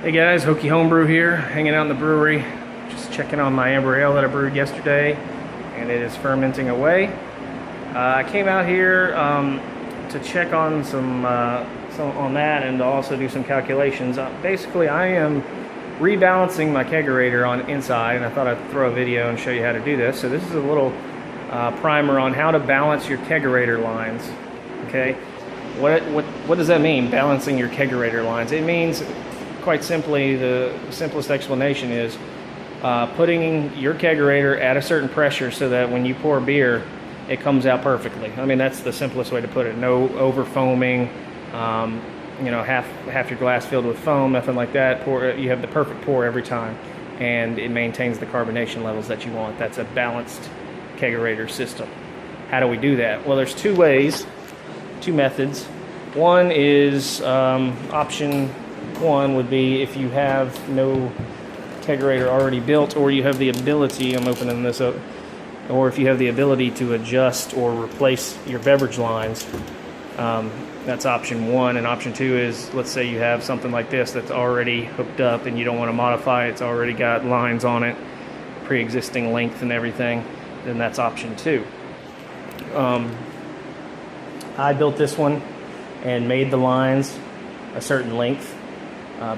Hey guys, Hokey Homebrew here, hanging out in the brewery, just checking on my amber ale that I brewed yesterday, and it is fermenting away. I came out here to check on some on that and to also do some calculations. Basically, I am rebalancing my kegerator on inside, and I thought I'd throw a video and show you how to do this. So this is a little primer on how to balance your kegerator lines. Okay, what does that mean? Balancing your kegerator lines? It means, quite simply, the simplest explanation is putting your kegerator at a certain pressure so that when you pour beer, it comes out perfectly. I mean, that's the simplest way to put it. No over foaming, half your glass filled with foam, nothing like that. You have the perfect pour every time, and it maintains the carbonation levels that you want. That's a balanced kegerator system. How do we do that? Well, there's two methods. One is option one would be if you have no kegerator already built, or you have the ability, I'm opening this up, or if you have the ability to adjust or replace your beverage lines. That's option one. And option two is, let's say you have something like this that's already hooked up and you don't want to modify it, it's already got lines on it, pre-existing length and everything, then that's option two. I built this one and made the lines a certain length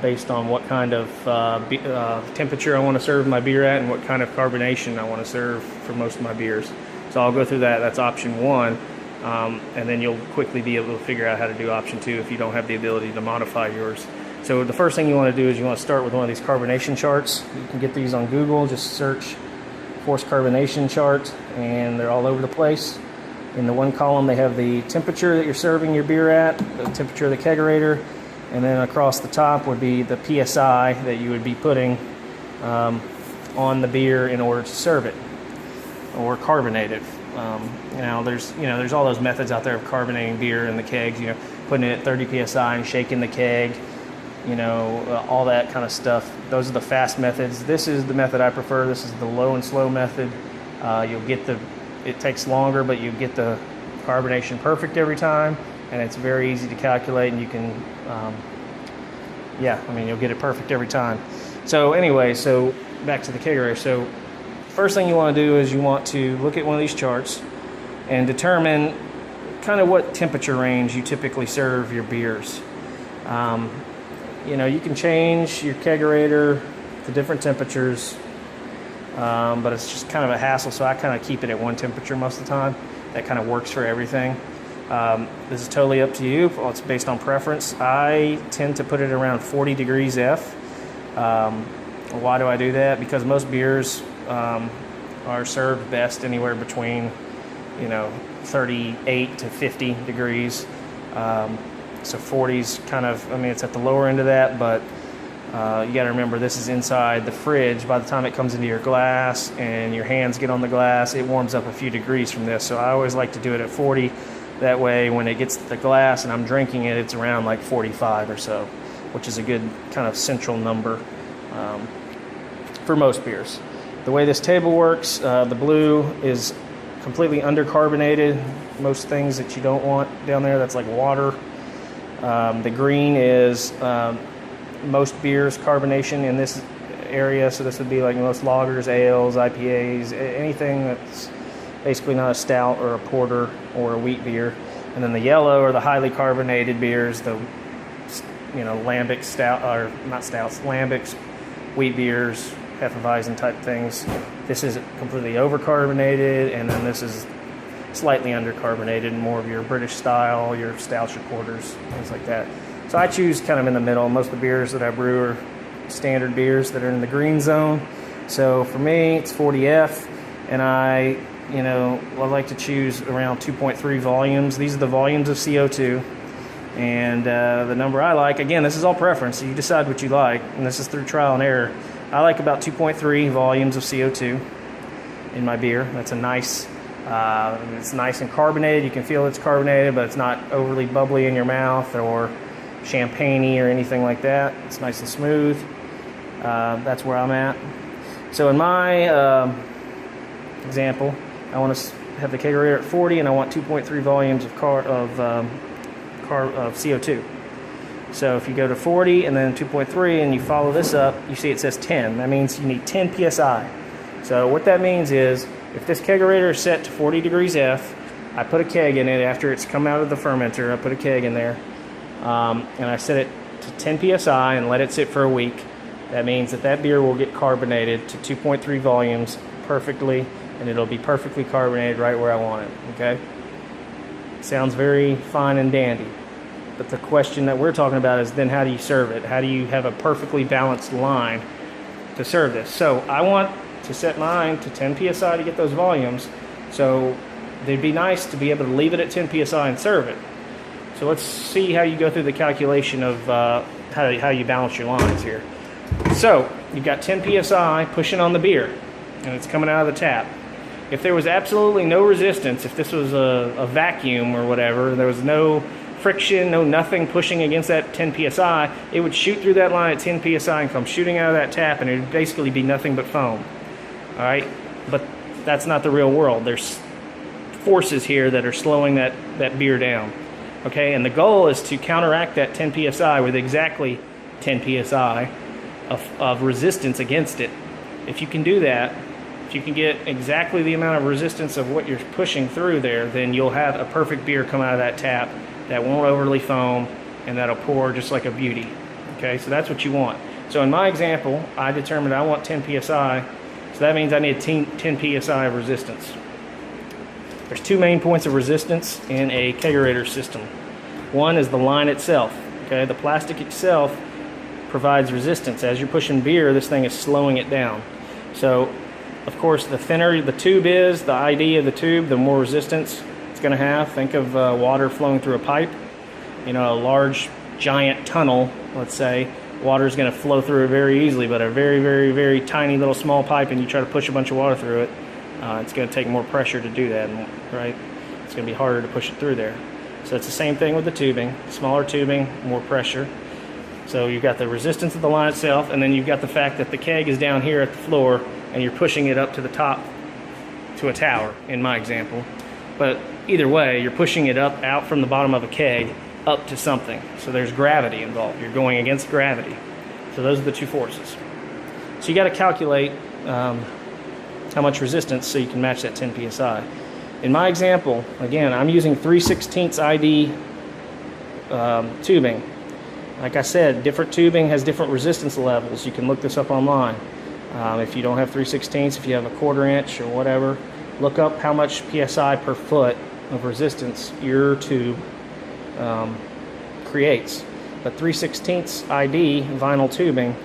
based on what kind of temperature I want to serve my beer at and what kind of carbonation I want to serve for most of my beers. So I'll go through that. That's option one, and then you'll quickly be able to figure out how to do option two if you don't have the ability to modify yours. So the first thing you want to do is you want to start with one of these carbonation charts. You can get these on Google. Just search forced carbonation chart, and they're all over the place. In the one column, they have the temperature that you're serving your beer at, the temperature of the kegerator, and then across the top would be the PSI that you would be putting on the beer in order to serve it or carbonate it. There's all those methods out there of carbonating beer in the kegs. Putting it at 30 psi and shaking the keg. All that kind of stuff. Those are the fast methods. This is the method I prefer. This is the low and slow method. It takes longer, but you get the carbonation perfect every time, and it's very easy to calculate, and you can, you'll get it perfect every time. So anyway, so back to the kegerator. So first thing you want to do is you want to look at one of these charts and determine kind of what temperature range you typically serve your beers. You can change your kegerator to different temperatures, but it's just kind of a hassle, so I kind of keep it at one temperature most of the time. That kind of works for everything. This is totally up to you. It's based on preference. I tend to put it around 40 degrees F. Why do I do that? Because most beers are served best anywhere between 38 to 50 degrees. So 40's kind of, it's at the lower end of that, but you got to remember this is inside the fridge. By the time it comes into your glass and your hands get on the glass, it warms up a few degrees from this. So I always like to do it at 40. That way when it gets to the glass and I'm drinking it, it's around like 45 or so, which is a good kind of central number for most beers. The way this table works, the blue is completely undercarbonated. Most things that you don't want down there, that's like water. The green is most beers carbonation in this area, so this would be like most lagers, ales, IPAs, anything that's basically not a stout or a porter or a wheat beer. And then the yellow are the highly carbonated beers, the lambic stout, or not stouts, lambics, wheat beers, Hefeweizen type things. This is completely overcarbonated, and then this is slightly undercarbonated, more of your British style, your stouts, your porters, things like that. So I choose kind of in the middle. Most of the beers that I brew are standard beers that are in the green zone. So for me, it's 40F, and I like to choose around 2.3 volumes. These are the volumes of CO2, and the number I like, again, this is all preference, so you decide what you like, and this is through trial and error. I like about 2.3 volumes of CO2 in my beer. That's a nice, it's nice and carbonated. You can feel it's carbonated, but it's not overly bubbly in your mouth or champagne-y or anything like that. It's nice and smooth. That's where I'm at. So in my example, I want to have the kegerator at 40, and I want 2.3 volumes of CO2. So if you go to 40 and then 2.3 and you follow this up, you see it says 10. That means you need 10 psi. So what that means is, if this kegerator is set to 40 degrees F, I put a keg in it after it's come out of the fermenter. I put a keg in there, and I set it to 10 psi and let it sit for a week. That means that beer will get carbonated to 2.3 volumes perfectly, and it'll be perfectly carbonated right where I want it. Okay? Sounds very fine and dandy. But the question that we're talking about is then how do you serve it? How do you have a perfectly balanced line to serve this? So I want to set mine to 10 psi to get those volumes. So it'd be nice to be able to leave it at 10 psi and serve it. So let's see how you go through the calculation of how you balance your lines here. So you've got 10 psi pushing on the beer, and it's coming out of the tap. If there was absolutely no resistance, if this was a vacuum or whatever, there was no friction, no nothing pushing against that 10 psi, it would shoot through that line at 10 psi and come shooting out of that tap, and it would basically be nothing but foam. All right, but that's not the real world. There's forces here that are slowing that beer down. Okay, and the goal is to counteract that 10 psi with exactly 10 psi of resistance against it. If you can do that, if you can get exactly the amount of resistance of what you're pushing through there, then you'll have a perfect beer come out of that tap that won't overly foam, and that'll pour just like a beauty. Okay, so that's what you want. So in my example, I determined I want 10 psi, so that means I need 10 psi of resistance. There's two main points of resistance in a kegerator system. One is the line itself. Okay, the plastic itself provides resistance. As you're pushing beer, this thing is slowing it down. So, of course, the thinner the tube is, the ID of the tube, the more resistance it's going to have. Think of water flowing through a pipe. You know, a large, giant tunnel, let's say, water is going to flow through it very easily, but a very, very, very tiny little small pipe, and you try to push a bunch of water through it, it's going to take more pressure to do that, right? It's going to be harder to push it through there. So it's the same thing with the tubing. Smaller tubing, more pressure. So you've got the resistance of the line itself, and then you've got the fact that the keg is down here at the floor, and you're pushing it up to the top to a tower, in my example. But either way, you're pushing it up out from the bottom of a keg up to something. So there's gravity involved. You're going against gravity. So those are the two forces. So you got to calculate how much resistance so you can match that 10 psi. In my example, again, I'm using 3/16 ID tubing. Like I said, different tubing has different resistance levels. You can look this up online. If you don't have 3/16, if you have a 1/4 inch or whatever, look up how much psi per foot of resistance your tube creates. But 3/16 ID vinyl tubing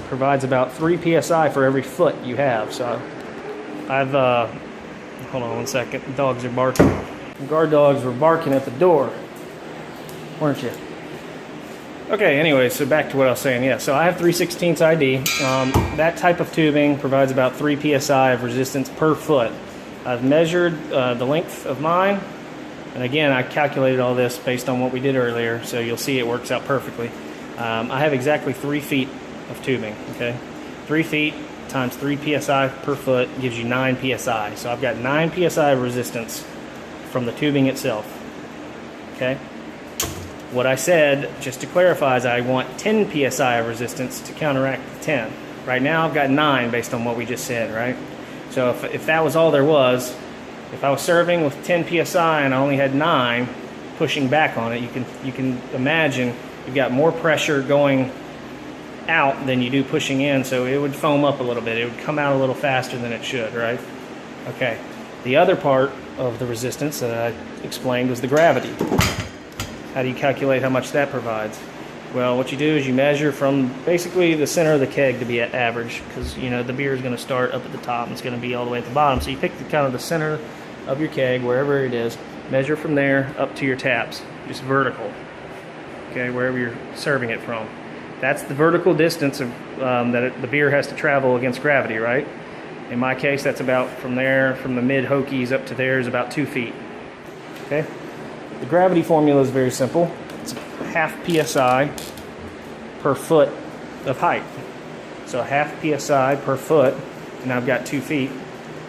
provides about 3 psi for every foot you have. So I've hold on one second. The dogs are barking. The guard dogs were barking at the door, weren't you? Okay, anyway, so back to what I was saying. Yeah, so I have 3/16 ID. That type of tubing provides about 3 psi of resistance per foot. I've measured the length of mine, and again, I calculated all this based on what we did earlier, so you'll see it works out perfectly. I have exactly 3 feet of tubing, okay? 3 feet times 3 psi per foot gives you 9 psi. So I've got 9 psi of resistance from the tubing itself, okay? What I said, just to clarify, is I want 10 psi of resistance to counteract the 10. Right now I've got 9 based on what we just said, right? So if that was all there was, if I was serving with 10 psi and I only had 9 pushing back on it, you can imagine you've got more pressure going out than you do pushing in, so it would foam up a little bit. It would come out a little faster than it should, right? Okay. The other part of the resistance that I explained was the gravity. How do you calculate how much that provides? Well, what you do is you measure from basically the center of the keg to be at average, because you know the beer is going to start up at the top and it's going to be all the way at the bottom. So you pick kind of the center of your keg, wherever it is, measure from there up to your taps, just vertical. Okay, wherever you're serving it from. That's the vertical distance of, that the beer has to travel against gravity, right? In my case, that's about from there, from the mid-hokies up to there is about 2 feet. Okay? The gravity formula is very simple. It's half psi per foot of height. So half psi per foot, and I've got 2 feet,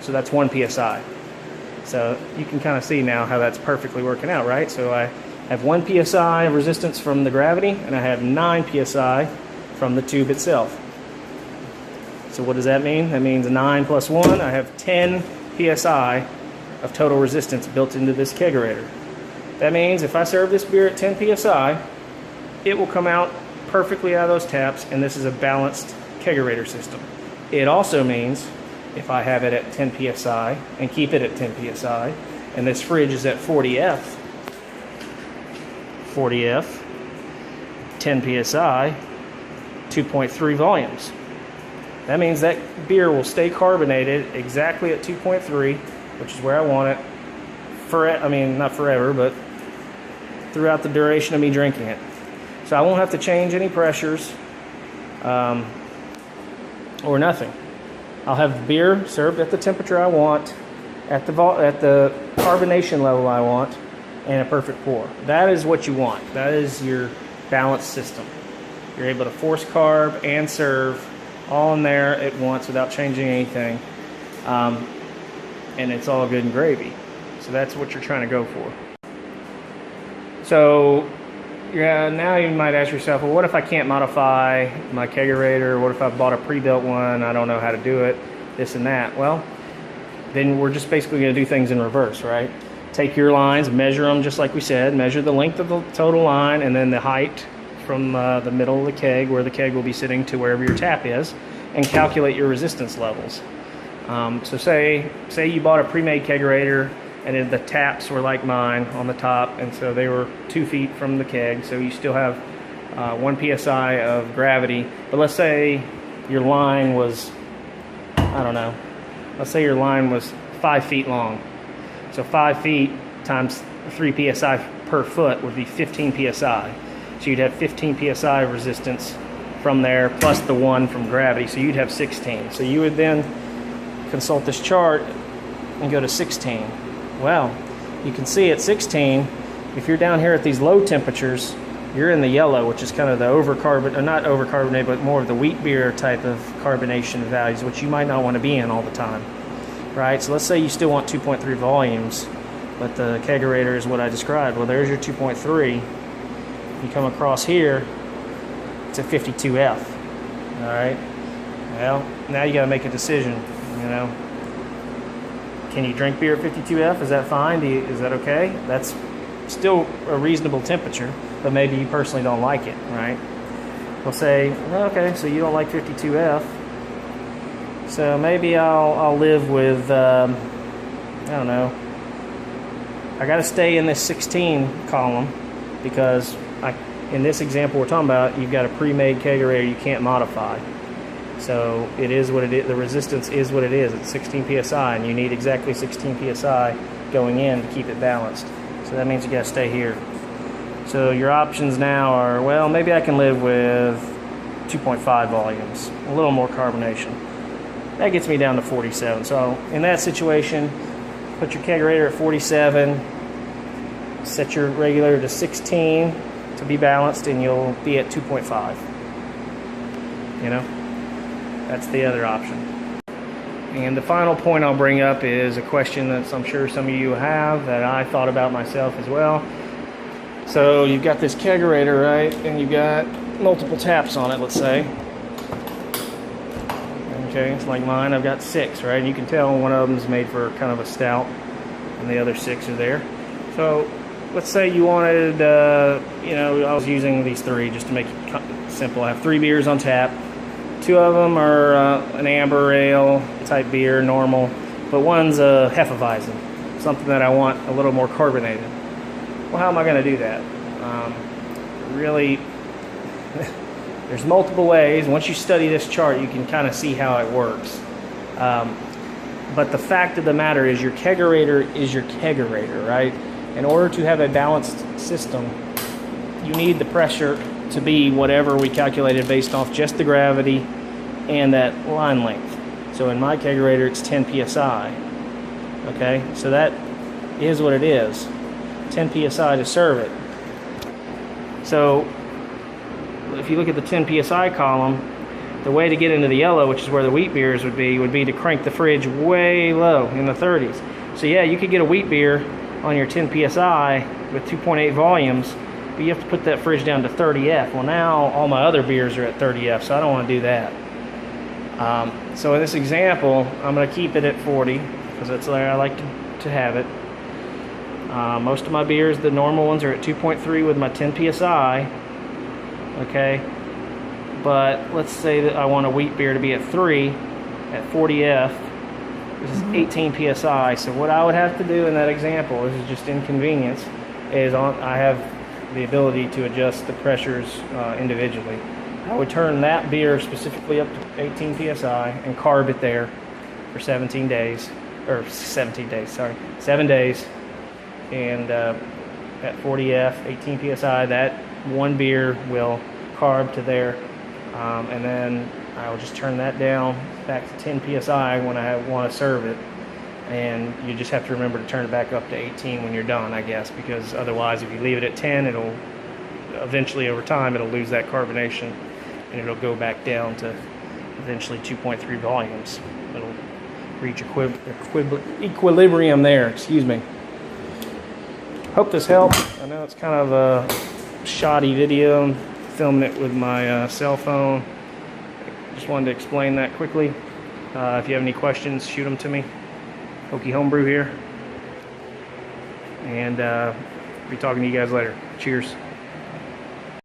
so that's 1 psi. So you can kind of see now how that's perfectly working out, right? So I have 1 psi of resistance from the gravity, and I have 9 psi from the tube itself. So what does that mean? That means 9 plus 1, I have 10 psi of total resistance built into this kegerator. That means if I serve this beer at 10 psi, it will come out perfectly out of those taps, and this is a balanced kegerator system. It also means if I have it at 10 psi and keep it at 10 psi, and this fridge is at 40F, 10 psi, 2.3 volumes. That means that beer will stay carbonated exactly at 2.3, which is where I want it. Not forever, but throughout the duration of me drinking it. So I won't have to change any pressures or nothing. I'll have beer served at the temperature I want, at the carbonation level I want, and a perfect pour. That is what you want. That is your balanced system. You're able to force carb and serve all in there at once without changing anything, and it's all good and gravy. So that's what you're trying to go for. So now you might ask yourself, well, what if I can't modify my kegerator? What if I bought a pre-built one? I don't know how to do it, this and that. Well, then we're just basically going to do things in reverse, right? Take your lines, measure them just like we said, measure the length of the total line and then the height from the middle of the keg, where the keg will be sitting, to wherever your tap is, and calculate your resistance levels. So say you bought a pre-made kegerator, and then the taps were like mine on the top, and so they were 2 feet from the keg, so you still have 1 psi of gravity. But let's say your line was, I don't know, let's say your line was 5 feet long. So 5 feet times 3 psi per foot would be 15 psi. So you'd have 15 psi of resistance from there, plus the 1 from gravity, so you'd have 16. So you would then consult this chart and go to 16. Well, you can see at 16, if you're down here at these low temperatures, you're in the yellow, which is kind of the not overcarbonated, but more of the wheat beer type of carbonation values, which you might not want to be in all the time, right? So let's say you still want 2.3 volumes, but the kegerator is what I described. Well, there's your 2.3. You come across here, it's a 52F, all right? Well, now you got to make a decision, you know. Can you drink beer at 52F? Is that fine? Is that okay? That's still a reasonable temperature, but maybe you personally don't like it, right? We'll say, well, okay, so you don't like 52F, so maybe I'll live with, I don't know, I got to stay in this 16 column because in this example we're talking about, you've got a pre-made kegerator you can't modify. So it is what it is. The resistance is what it is. It's 16 psi, and you need exactly 16 psi going in to keep it balanced. So that means you got to stay here. So your options now are, well, maybe I can live with 2.5 volumes, a little more carbonation. That gets me down to 47. So in that situation, put your kegerator at 47, set your regulator to 16 to be balanced, and you'll be at 2.5. You know? That's the other option. And the final point I'll bring up is a question that I'm sure some of you have, that I thought about myself as well. So you've got this kegerator, right? And you've got multiple taps on it, let's say. Okay, it's like mine. I've got 6, right? And you can tell one of them is made for kind of a stout, and the other 6 are there. So let's say you wanted, you know, I was using these 3 just to make it simple. I have 3 beers on tap. 2 of them are an amber ale type beer, normal, but one's a Hefeweizen, something that I want a little more carbonated. Well, how am I going to do that? Really, there's multiple ways. Once you study this chart, you can kind of see how it works. But the fact of the matter is, your kegerator is your kegerator, right? In order to have a balanced system, you need the pressure to be whatever we calculated based off just the gravity and that line length. So in my kegerator, it's 10 psi. Okay, so that is what it is. 10 psi to serve it. So if you look at the 10 psi column, the way to get into the yellow, which is where the wheat beers would be to crank the fridge way low in the 30s. So yeah, you could get a wheat beer on your 10 psi with 2.8 volumes, but you have to put that fridge down to 30F. Well, now all my other beers are at 30F, so I don't want to do that. So in this example, I'm going to keep it at 40 because that's where I like to have it. Most of my beers, the normal ones, are at 2.3 with my 10 psi. Okay, but let's say that I want a wheat beer to be at 3 at 40F. This is 18 psi. So what I would have to do in that example, this is just inconvenience, is I have the ability to adjust the pressures individually. I would turn that beer specifically up to 18 psi and carb it there for 17 days, or 17 days, sorry, 7 days. And at 40F, 18 psi, that one beer will carb to there. And then I'll just turn that down back to 10 psi when I want to serve it. And you just have to remember to turn it back up to 18 when you're done, I guess, because otherwise if you leave it at 10, it'll eventually over time it'll lose that carbonation and it'll go back down to eventually 2.3 volumes. It'll reach equilibrium there, excuse me. Hope this helped. I know it's kind of a shoddy video. I'm filming it with my cell phone. Just wanted to explain that quickly. If you have any questions, shoot them to me. Hokey Homebrew here. And be talking to you guys later. Cheers.